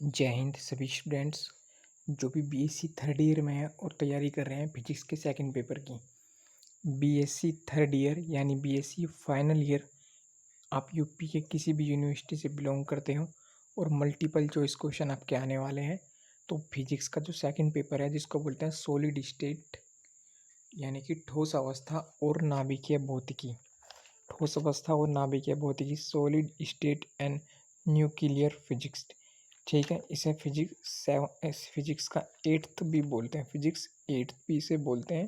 जय हिंद सभी स्टूडेंट्स जो भी बीएससी थर्ड ईयर में है और तैयारी कर रहे हैं फिजिक्स के सेकंड पेपर की। बीएससी थर्ड ईयर यानी बीएससी फाइनल ईयर आप यूपी के किसी भी यूनिवर्सिटी से बिलोंग करते हो और मल्टीपल चॉइस क्वेश्चन आपके आने वाले हैं। तो फिजिक्स का जो सेकंड पेपर है जिसको बोलते हैं सॉलिड स्टेट यानी कि ठोस अवस्था और नाभिकीय भौतिकी, ठोस अवस्था और नाभिकीय भौतिकी, solid state and nuclear physics. ठीक है, इसे फिजिक्स का एट्थ भी बोलते हैं, फिजिक्स एट्थ भी इसे बोलते हैं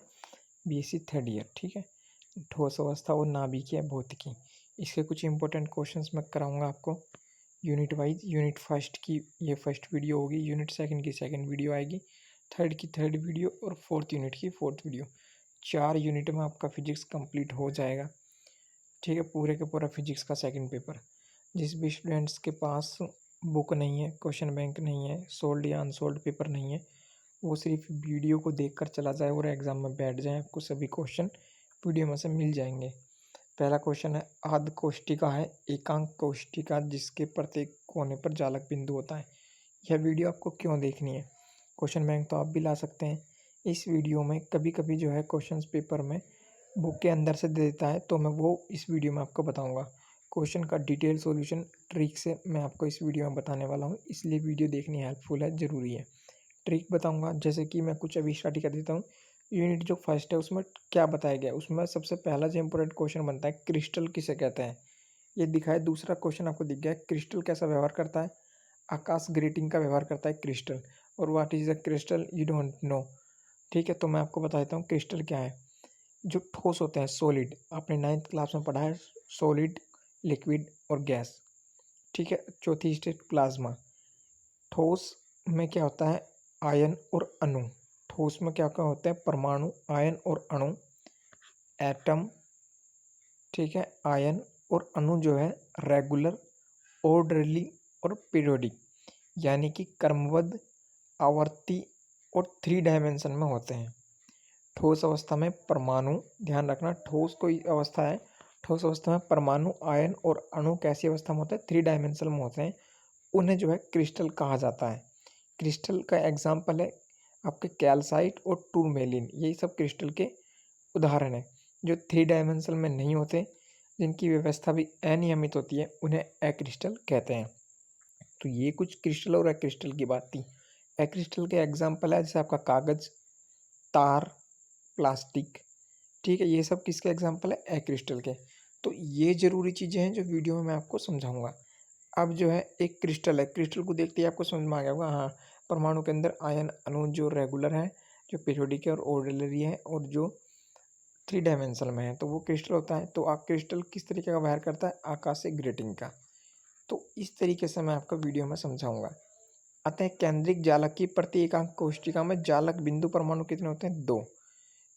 बीएससी थर्ड ईयर। ठीक है, ठोस अवस्था और नाभिकीय भौतिकी, इसके कुछ इंपॉर्टेंट क्वेश्चंस मैं कराऊंगा आपको यूनिट वाइज। यूनिट फर्स्ट की ये फर्स्ट वीडियो होगी, यूनिट सेकंड की सेकंड वीडियो आएगी, थर्ड की थर्ड वीडियो और फोर्थ यूनिट की फोर्थ वीडियो। 4 यूनिट में आपका फिजिक्स कंप्लीट हो जाएगा। ठीक है, पूरे का पूरा फिजिक्स का सेकंड पेपर। जिस भी स्टूडेंट्स के पास बुक नहीं है, क्वेश्चन बैंक नहीं है, सोल्ड या अनसोल्ड पेपर नहीं है, वो सिर्फ वीडियो को देखकर चला जाए और एग्ज़ाम में बैठ जाए, आपको सभी क्वेश्चन वीडियो में से मिल जाएंगे। पहला क्वेश्चन है, आध कोष्टिका है एकांक कोष्टिका जिसके प्रत्येक कोने पर जालक बिंदु होता है। यह वीडियो आपको क्यों देखनी है? क्वेश्चन बैंक तो आप भी ला सकते हैं। इस वीडियो में कभी कभी जो है क्वेश्चंस पेपर में बुक के अंदर से दे देता है, तो मैं वो इस वीडियो में आपको बताऊंगा। क्वेश्चन का डिटेल सॉल्यूशन ट्रिक से मैं आपको इस वीडियो में बताने वाला हूँ, इसलिए वीडियो देखनी हेल्पफुल है, ज़रूरी है। ट्रिक बताऊंगा, जैसे कि मैं कुछ अभी स्टार्ट कर देता हूँ। यूनिट जो फर्स्ट है उसमें क्या बताया गया, उसमें सबसे पहला जो इंपॉर्टेंट क्वेश्चन बनता है, क्रिस्टल किसे कहते हैं, ये दिखाए। दूसरा क्वेश्चन आपको दिख गया, क्रिस्टल कैसा व्यवहार करता है, आकाश ग्रेटिंग का व्यवहार करता है क्रिस्टल। और what is a crystal you don't know. ठीक है, तो मैं आपको बता देता हूँ क्रिस्टल क्या है। जो ठोस होते हैं सॉलिड, आपने 9th क्लास में पढ़ा है, सॉलिड, लिक्विड और गैस। ठीक है, चौथी स्टेट प्लाज्मा। ठोस में क्या होता है, आयन और अणु। ठोस में क्या क्या होता है, परमाणु, आयन और अणु, एटम। ठीक है, आयन और अणु जो है रेगुलर, ऑर्डरली और पीरियोडिक यानी कि क्रमबद्ध, आवर्ती और 3 डायमेंशन में होते हैं। ठोस अवस्था में परमाणु, ध्यान रखना ठोस कोई अवस्था है, ठोस अवस्था में परमाणु, आयन और अणु कैसी अवस्था में होते हैं, 3 डायमेंशन में होते हैं, उन्हें जो है क्रिस्टल कहा जाता है। क्रिस्टल का एग्जाम्पल है आपके कैल्साइट और टूरमेलिन, यही सब क्रिस्टल के उदाहरण है। जो 3 डायमेंशन में नहीं होते, जिनकी व्यवस्था भी अनियमित होती है, उन्हें अक्रिस्टल कहते हैं। तो ये कुछ क्रिस्टल और अक्रिस्टल की बात थी। अक्रिस्टल के एग्जाम्पल है जैसे आपका कागज, तार, प्लास्टिक। ठीक है, ये सब किसके एग्जाम्पल है, अक्रिस्टल के। तो ये जरूरी चीज़ें हैं जो वीडियो में मैं आपको समझाऊंगा। अब जो है एक क्रिस्टल है, क्रिस्टल को देखते ही आपको समझ में आ गया होगा, हाँ परमाणु के अंदर आयन अणु जो रेगुलर है, जो पीरियोडिक है और ऑर्डिनरी है और जो 3 डायमेंशन में है, तो वो क्रिस्टल होता है। तो आप क्रिस्टल किस तरीके का व्यवहार करता है, आकाशीय ग्रेटिंग का। तो इस तरीके से मैं आपको वीडियो में समझाऊंगा। अतः केंद्रिक जालक की प्रति एकांक कोष्टिका में जालक बिंदु परमाणु कितने होते हैं, 2।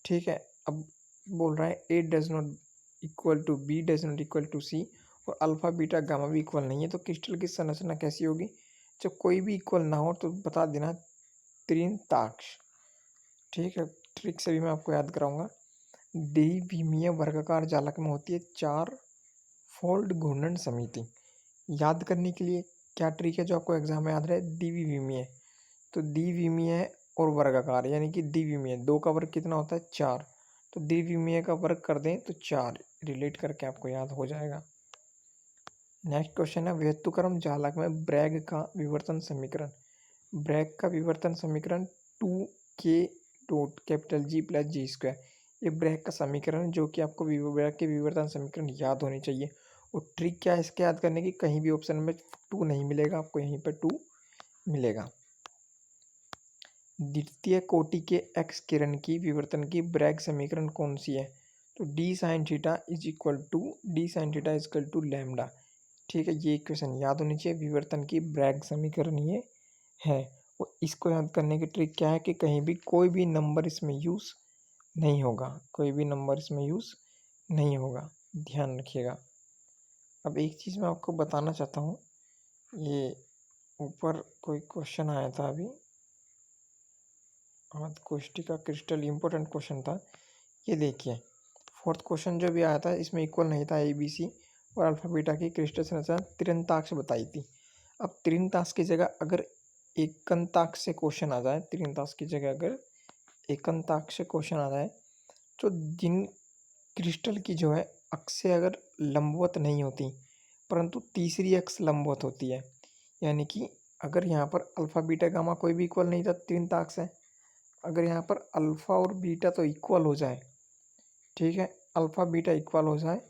ठीक है, अब बोल रहा है A does not equal to B does not equal to C और अल्फा बीटा गामा भी इक्वल नहीं है, तो क्रिस्टल की संरचना कैसी होगी। जब कोई भी इक्वल ना हो तो बता देना त्रिंताक्ष। ठीक है, ट्रिक से भी मैं आपको याद कराऊंगा। द्विविमीय वर्गाकार जालक में होती है 4 फोल्ड घूर्णन समिति। याद करने के लिए क्या ट्रिक है जो आपको एग्जाम में याद रहे, द्विविमीय। तो द्विविमीय और वर्गाकार यानी कि द्विविमीय, 2 का वर्ग कितना होता है, 4। तो द्विविमीय का वर्ग कर दें तो 4 रिलेट करके आपको याद हो जाएगा। नेक्स्ट क्वेश्चन है, व्यस्तुक्रम जालक में ब्रैग का विवर्तन समीकरण। ब्रैग का विवर्तन समीकरण 2k dot capital G plus G square, ये ब्रैग का समीकरण जो कि आपको ब्रैग के विवर्तन समीकरण याद होनी चाहिए। और ट्रिक क्या है इसके याद करने की, कहीं भी ऑप्शन में 2 नहीं मिलेगा आपको, यहीं पर 2 मिलेगा। द्वितीय कोटि के एक्स किरण की विवर्तन की ब्रैग समीकरण कौन सी है, तो d sine theta is equal to lambda. ठीक है, ये इक्वेशन याद होनी चाहिए, विवर्तन की ब्रैग समीकरण ये है। और इसको याद करने की ट्रिक क्या है कि कहीं भी कोई भी नंबर इसमें यूज़ नहीं होगा, कोई भी नंबर इसमें यूज़ नहीं होगा, ध्यान रखिएगा। अब एक चीज़ मैं आपको बताना चाहता हूँ, ये ऊपर कोई क्वेश्चन आया था अभी, आध कोष्टिका क्रिस्टल, इंपॉर्टेंट क्वेश्चन था। ये देखिए फोर्थ क्वेश्चन जो भी आया था इसमें इक्वल नहीं था, ABC और अल्फा बीटा की क्रिस्टल संरचना त्रिंताक्ष बताई थी। अब त्रिंताक्ष की जगह अगर एकंताक्ष से क्वेश्चन आ जाए, तीरंदाज की जगह अगर एकंताक्ष से क्वेश्चन आ जाए, तो जिन क्रिस्टल की जो है अक्षें अगर लंबवत नहीं होती परंतु तीसरी अक्ष लंबवत होती है, यानी कि अगर यहाँ पर अल्फा बीटा गामा कोई भी इक्वल नहीं था, तीरंदाक्ष है। अगर यहाँ पर अल्फा और बीटा तो इक्वल हो जाए, ठीक है, अल्फा बीटा इक्वल हो जाए,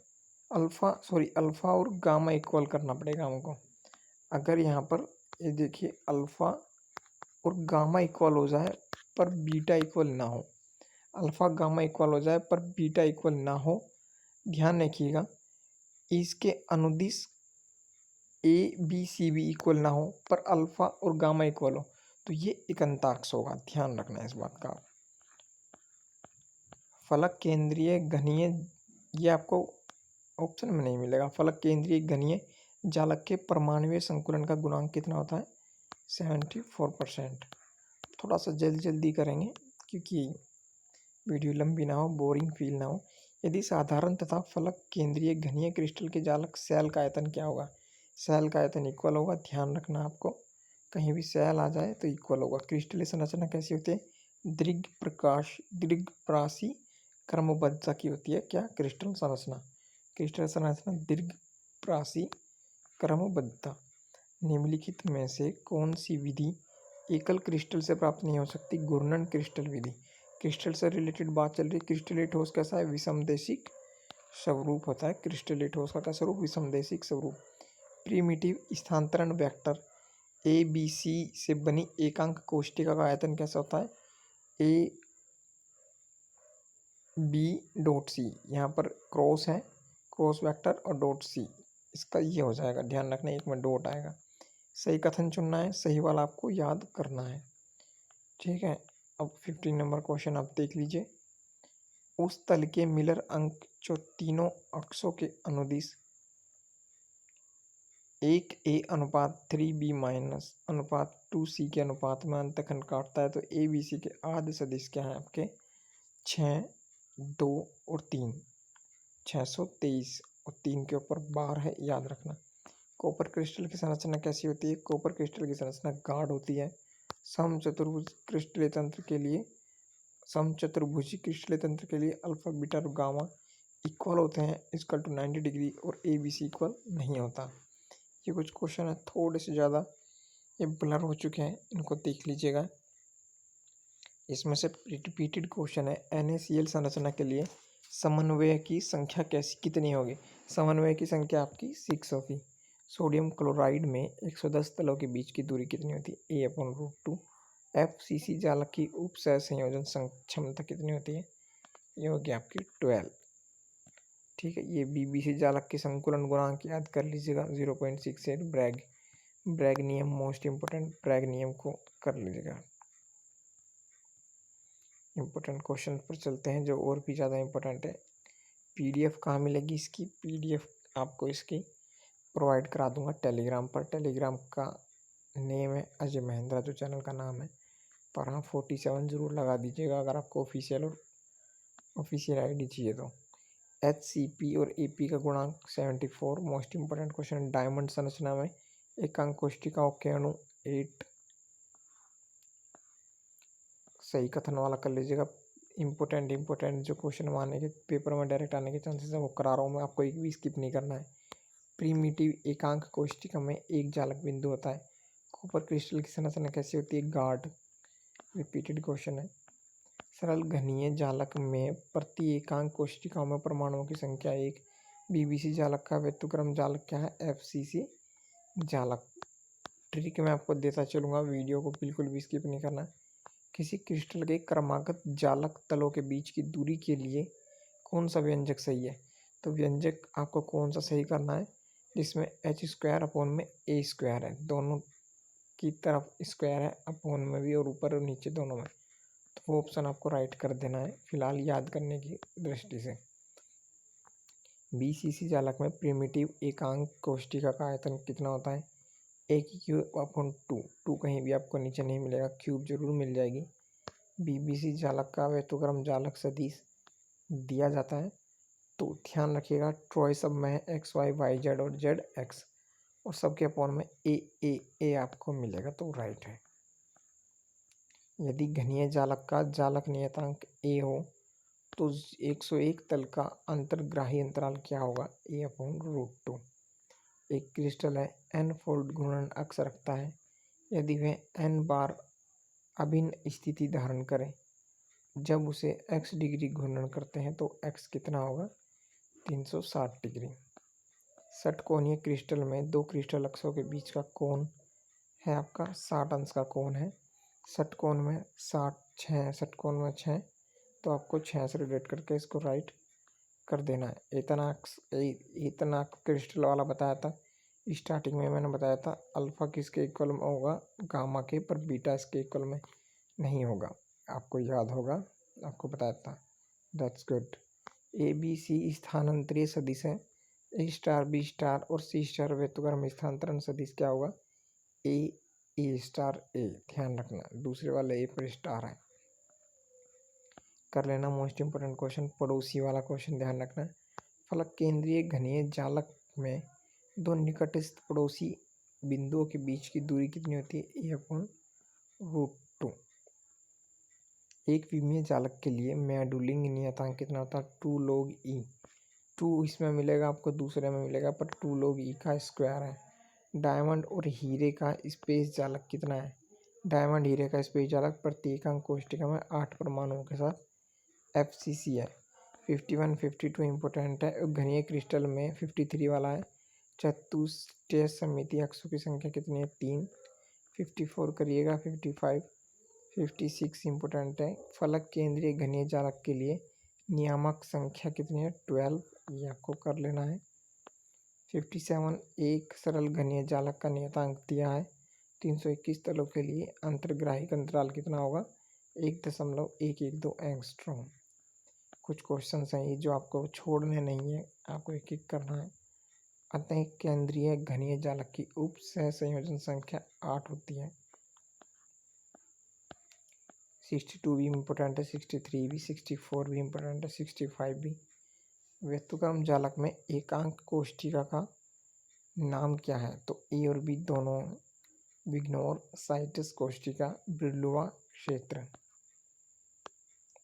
अल्फा और गामा इक्वल करना पड़ेगा हमको। अगर यहाँ पर ये देखिए अल्फा और गामा इक्वल हो जाए पर बीटा इक्वल ना हो, अल्फा गामा इक्वल हो जाए पर बीटा इक्वल ना हो, ध्यान रखिएगा, इसके अनुदिश ए बी सी भी इक्वल ना हो पर अल्फा और गामा इक्वल हो, तो ये एकंताक्ष होगा। ध्यान रखना है इस बात का। फलक केंद्रीय घनीय, ये आपको ऑप्शन में नहीं मिलेगा। फलक केंद्रीय घनीय जालक के परमाणुीय संकुलन का गुणांक कितना होता है? 74%। थोड़ा सा जल्दी करेंगे क्योंकि वीडियो लंबी ना हो, बोरिंग फील ना हो। यदि साधारण तथा फलक केंद्रीय घनीय क्रिस्टल के जालक सेल का आयतन क्या होगा? सेल का आयतन इक्वल होगा। ध्यान रखना आपको, कहीं भी सेल आ जाए तो इक्वल होगा। क्रिस्टल संरचना कैसी होती है? दीर्घप्रासी क्रमबद्धता की होती है। क्या? क्रिस्टल संरचना दीर्घप्रासी क्रमबद्धता। निम्नलिखित में से कौन सी विधि एकल क्रिस्टल से प्राप्त नहीं हो सकती? घूर्णन क्रिस्टल विधि। क्रिस्टल से रिलेटेड बात चल रही है। क्रिस्टलीय ठोस कैसा है? विषमदेशिक स्वरूप होता है। क्रिस्टलीय ठोस का क्या स्वरूप? विषमदेशिक स्वरूप। प्रिमिटिव स्थानांतरण वेक्टर ए बी सी से बनी एकांक कोष्टिका का आयतन कैसा होता है? ए बी डॉट सी, यहाँ पर क्रॉस है, क्रॉस वेक्टर और डॉट सी, इसका ये हो जाएगा। ध्यान रखना, एक में डॉट आएगा। सही कथन चुनना है, सही वाला आपको याद करना है, ठीक है। अब 15 नंबर क्वेश्चन आप देख लीजिए। उस तल के मिलर अंक जो तीनों अक्षों के अनुदिश 1a अनुपात 3b माइनस अनुपात 2c के अनुपात में अंतखंड काटता है, तो ए बी सी के आद्य सदिश क्या है आपके? 6, 2 और 3। 623 और 3 के ऊपर बार है, याद रखना। कॉपर क्रिस्टल की संरचना कैसी होती है? कॉपर क्रिस्टल की संरचना गाढ़ होती है। समचतुर्भुजी क्रिस्टलीय तंत्र के लिए अल्फा बीटा और गामा इक्वल होते हैं इक्वल टू 90 डिग्री, और ए बी सी इक्वल नहीं होता। ये कुछ क्वेश्चन है थोड़े से ज़्यादा ये ब्लर हो चुके हैं, इनको देख लीजिएगा। इसमें से रिपीटेड क्वेश्चन है। NaCl संरचना के लिए समन्वय की संख्या कितनी होगी? समन्वय की संख्या आपकी 6 होगी। सोडियम क्लोराइड में 110 तलों के बीच की दूरी कितनी होती है? A/√2। FCC जालक की उपसह संयोजन क्षमता कितनी होती है? ये होगी आपकी 12, ठीक है। ये BBC जालक के संकुलन गुणांक याद कर लीजिएगा 0.68। ब्रैग नियम मोस्ट इम्पोर्टेंट, ब्रैग नियम को कर लीजिएगा। इम्पोर्टेंट क्वेश्चन पर चलते हैं जो और भी ज़्यादा इम्पोर्टेंट है। PDF कहाँ मिलेगी इसकी? PDF आपको इसकी प्रोवाइड करा दूंगा टेलीग्राम पर। टेलीग्राम का नेम है अजय महेंद्रा, जो चैनल का नाम है। पर हाँ 47 ज़रूर लगा दीजिएगा अगर आपको ऑफिशियल ID चाहिए तो। HCP और AP का गुणांक 74। Most important question. डायमंड संरचना में एकांक कोष्टिकाओं के अणु 8। सही कथन वाला कर लीजिएगा। इम्पोर्टेंट जो क्वेश्चन आने के पेपर में डायरेक्ट आने के चांसेस है वो करा रहा हूँ मैं, आपको एक भी स्किप नहीं करना है। प्रिमिटिव एकांक कोष्टिका में एक जालक बिंदु होता है। कॉपर क्रिस्टल की संरचना कैसी होती है? गाढ़। रिपीटेड क्वेश्चन है। सरल घनीय जालक में प्रति एकांक कोष्टिकाओं में परमाणुओं की संख्या 1। BBC जालक का व्युत्क्रम जालक क्या है? FCC जालक। ट्रिक मैं आपको देता चलूँगा, वीडियो को बिल्कुल भी स्किप नहीं करना। किसी क्रिस्टल के क्रमागत जालक तलों के बीच की दूरी के लिए कौन सा व्यंजक सही है? तो व्यंजक आपको कौन सा सही करना है? जिसमें h² है, दोनों की तरफ स्क्वायर है, अपोन में भी और ऊपर और नीचे दोनों में, तो वो ऑप्शन आपको राइट कर देना है फिलहाल याद करने की दृष्टि से। BCC जालक में प्रिमिटिव एकांक कोष्टिका का आयतन कितना होता है? A/2। 2 कहीं भी आपको नीचे नहीं मिलेगा, क्यूब जरूर मिल जाएगी। BBC जालक का व्युत्क्रम जालक सदिश दिया जाता है, तो ध्यान रखिएगा ट्रॉय सब में है XY YZ और ZX, और सबके अपोन में A आपको मिलेगा, तो राइट है। यदि घनीय जालक का जालक नियतांक ए हो तो 101 तल का अंतर्ग्राही अंतराल क्या होगा? a/√2। एक क्रिस्टल है n फोल्ड घूर्णन अक्ष रखता है। यदि वह n बार अभिन्न स्थिति धारण करे, जब उसे x डिग्री घूर्णन करते हैं तो x कितना होगा? 360 डिग्री। षटकोणीय क्रिस्टल में दो क्रिस्टल अक्षों के बीच का कोण है आपका 60 अंश का कोण है। षटकोण में 6 तो आपको 6 से रिलेट करके इसको राइट कर देना है। इतना क्रिस्टल वाला बताया था स्टार्टिंग में, मैंने बताया था अल्फा किसके इक्वल में होगा? गामा के, पर बीटा इसके इक्वल में नहीं होगा। आपको याद होगा, आपको बताया था। That's good. A B C स्थानांतरीय सदिश है। ए स्टार बी स्टार और सी स्टार व्यस्तक्रम स्थानांतरण सदिश क्या होगा? ए स्टार ए। ध्यान रखना, दूसरे वाले ए पर स्टार है। कर लेना मोस्ट इंपोर्टेंट क्वेश्चन, पड़ोसी वाला क्वेश्चन ध्यान रखना। फलक केंद्रीय घनीय जालक में दो निकटस्थ पड़ोसी बिंदुओं के बीच की दूरी कितनी होती है? a/√2। एक विमीय जालक के लिए मैडुलिंग नियतांक कितना होता है? 2 log e। 2 इसमें मिलेगा आपको, दूसरे में मिलेगा, पर 2 log e का स्क्वायर है। डायमंड और हीरे का स्पेस जालक कितना है? डायमंड हीरे का स्पेस जालक प्रत्येकांक कोष्टिका में 8 परमाणुओं के साथ FCC है। 51 52 इंपोर्टेंट है। घनीय क्रिस्टल में 53 वाला है। चतुष्टय समिति अक्षों की संख्या कितनी है? 3। 54 करिएगा। 55 56 इंपोर्टेंट है। फलक केंद्रीय घनीय जालक के लिए नियामक संख्या कितनी है? 12। ये आपको कर लेना है। 57 एक सरल घनीय जालक का नियतांक दिया है 321 तलों के लिए अंतर्ग्राही अंतराल कितना होगा? 1.112 एंगस्ट्रॉम। कुछ क्वेश्चंस हैं ये जो आपको छोड़ने नहीं है, आपको एक एक करना है। अतः केंद्रीय घनीय जालक की उप सह संयोजन संख्या 8 होती है। 62 भी इम्पोर्टेंट है, 63 भी, 64 भी इम्पोर्टेंट है, 65 भी। व्यस्तक्रम जालक में एकांक कोष्टिका का नाम क्या है? तो ए और बी दोनों विग्नोर साइटस कोष्टिका ब्रिलुआ क्षेत्र।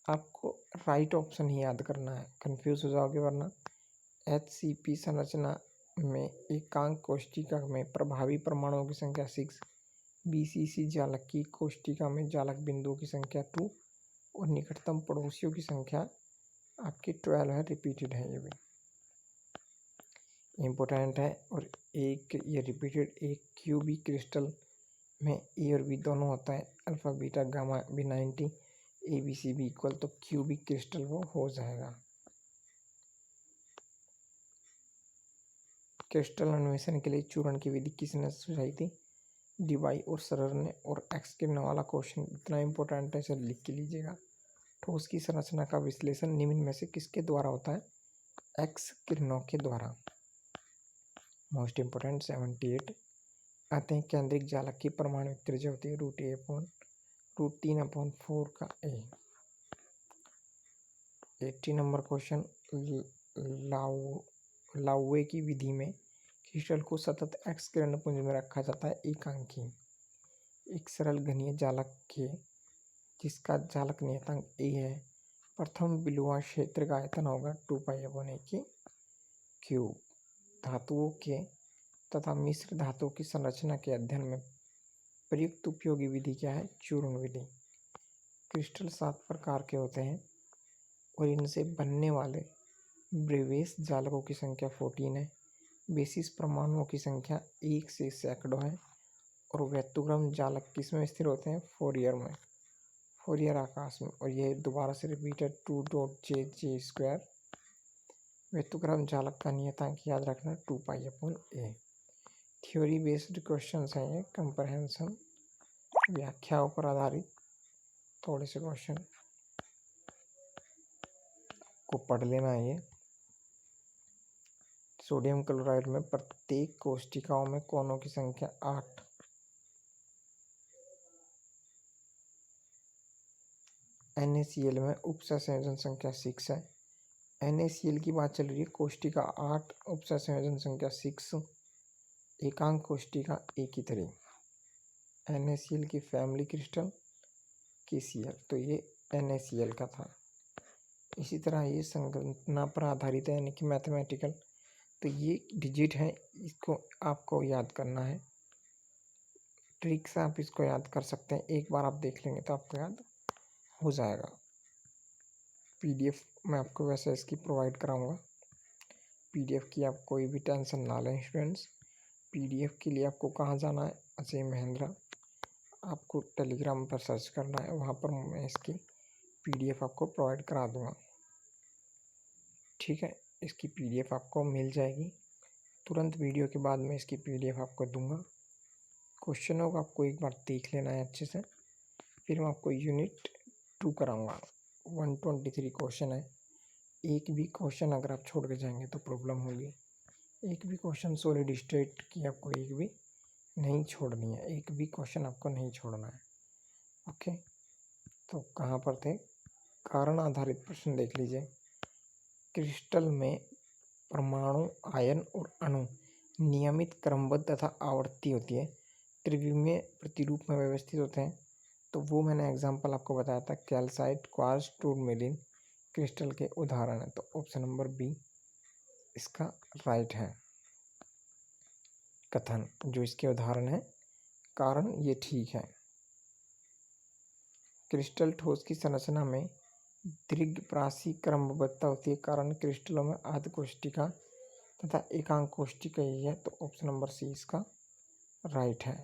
आपको राइट ऑप्शन ही याद करना है, कंफ्यूज हो जाओगे वरना। HCP संरचना में एकांक कोष्टिका में प्रभावी परमाणुओं की संख्या 6। BCC जालक की कोष्टिका में जालक बिंदुओं की संख्या 2 और निकटतम पड़ोसियों की संख्या आपकी 12 है। रिपीटेड है, ये भी इम्पोर्टेंट है। और एक ये रिपीटेड एक क्यूबिक क्रिस्टल में ए और बी दोनों होता है, alpha beta gamma B90 ABC भी इक्वल, तो क्यूबिक क्रिस्टल वो हो जाएगा। क्रिस्टल अन्वेषण के लिए चूर्ण की विधि किसने सुझाई थी? डीवाई और सरर ने। और एक्स किरणों वाला क्वेश्चन इतना इंपॉर्टेंट है, इसे लिख के लीजिएगा। ठोस की संरचना का विश्लेषण निम्न में से किसके द्वारा होता है? एक्स किरणों के द्वारा। Most important 78। आते हैं केंद्रिक जालक की परमाणु त्रिज्या होती है √3/4 का a। 80 नंबर क्वेश्चन, लाउवे की विधि में क्रिस्टल को सतत एक्स किरण पुंज में रखा जाता है एकांकी। एक सरल घनीय जालक के जिसका जालक नियतांक a है, प्रथम बिलुआ क्षेत्र का आयतन होगा 2π/a3। धातुओं के तथा मिश्र धातुओं की संरचना के अध्ययन में प्रयुक्त उपयोगी विधि क्या है? चूर्ण विधि। क्रिस्टल 7 प्रकार के होते हैं और इनसे बनने वाले ब्रेवेस जालकों की संख्या 14 है। बेसिस परमाणुओं की संख्या 1 से सैकड़ों है। और व्यस्तक्रम जालक किसमें स्थिर होते हैं? फोरियर में, फोरियर आकाश में। और ये दोबारा से रिपीटेड 2.jj²। व्यस्तक्रम जालक का नियतांक याद रखना 2π/a। थ्योरी बेस्ड क्वेश्चंस हैं ये, कंप्रहेंशन व्याख्याओं पर आधारित थोड़े से क्वेश्चन को पढ़ लेना है ये। सोडियम क्लोराइड में प्रत्येक कोष्टिकाओं में कोनों की संख्या 8। NaCl में उपसह संयोजन संख्या 6 है। NaCl की बात चल रही है, कोष्टिका 8, उपसह संयोजन संख्या 6, एकांक कोष्टिका A की तरह। NaCl की फैमिली क्रिस्टल KCl, तो ये NaCl का था। इसी तरह ये संगणना पर आधारित है, यानी कि मैथमेटिकल। तो ये डिजिट है, इसको आपको याद करना है। ट्रिक से आप इसको याद कर सकते हैं, एक बार आप देख लेंगे तो आपको याद हो जाएगा। PDF मैं आपको वैसे इसकी प्रोवाइड कराऊंगा। PDF की आप कोई भी टेंशन ना लें स्टूडेंट्स। PDF के लिए आपको कहाँ जाना है? अजय महेंद्रा, आपको टेलीग्राम पर सर्च करना है, वहाँ पर मैं इसकी PDF आपको प्रोवाइड करा दूँगा। ठीक है, इसकी PDF आपको मिल जाएगी तुरंत। वीडियो के बाद मैं इसकी PDF आपको दूंगा। क्वेश्चनों को आपको एक बार देख लेना है अच्छे से, फिर मैं आपको यूनिट 2 कराऊंगा। 123 क्वेश्चन है। एक भी क्वेश्चन अगर आप छोड़ के जाएंगे तो प्रॉब्लम होगी। एक भी क्वेश्चन सॉलिड स्टेट की आपको एक भी नहीं छोड़नी है, एक भी क्वेश्चन आपको नहीं छोड़ना है। ओके, तो कहाँ पर थे? कारण आधारित प्रश्न देख लीजिए। क्रिस्टल में परमाणु, आयन और अणु नियमित, क्रमबद्ध तथा आवर्ती होती है, त्रिविमीय प्रतिरूप में व्यवस्थित होते हैं। तो वो मैंने एग्जांपल आपको बताया था, कैल्साइट, क्वार्ट्ज, टूरमेलिन क्रिस्टल के उदाहरण है। तो ऑप्शन नंबर बी इसका राइट है कथन, जो इसके उदाहरण है। कारण ये ठीक है। क्रिस्टल ठोस की संरचना में दीर्घप्रासी क्रमबद्धता होती है, कारण क्रिस्टलों में आद्य कोशिका तथा एकांक कोशिका ही है। तो ऑप्शन नंबर सी इसका राइट है।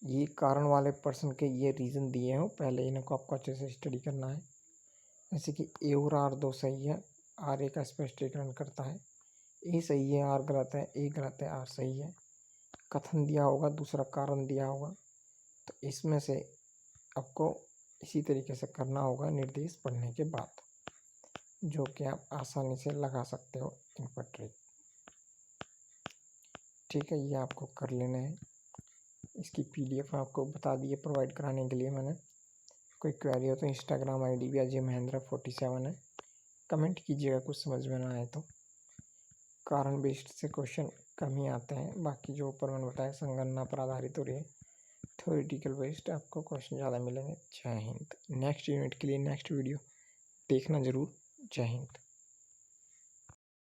ये कारण वाले प्रश्न के ये रीज़न दिए हो, पहले इनको आपको अच्छे से स्टडी करना है। जैसे कि ए और आर दो सही है, आर ए का स्पष्टीकरण करता है, ए सही है आर गलत है, ए गलत है आर सही है। कथन दिया होगा, दूसरा कारण दिया होगा, तो इसमें से आपको इसी तरीके से करना होगा निर्देश पढ़ने के बाद, जो कि आप आसानी से लगा सकते हो इन पर ट्रिक। ठीक है, ये आपको कर लेना है। इसकी PDF आपको बता दिए प्रोवाइड कराने के लिए मैंने। कोई क्वेरी हो तो इंस्टाग्राम ID भी अजय महेंद्रा 47 है, कमेंट कीजिएगा कुछ समझ में ना आए तो। कारण बेस्ड से क्वेश्चन कम ही आते हैं, बाकी जो ऊपर मैंने बताया संगणना पर आधारित हो रही है, थ्योरेटिकल बेस्ड आपको क्वेश्चन ज़्यादा मिलेंगे। जय हिंद। नेक्स्ट यूनिट के लिए नेक्स्ट वीडियो देखना ज़रूर। जय हिंद।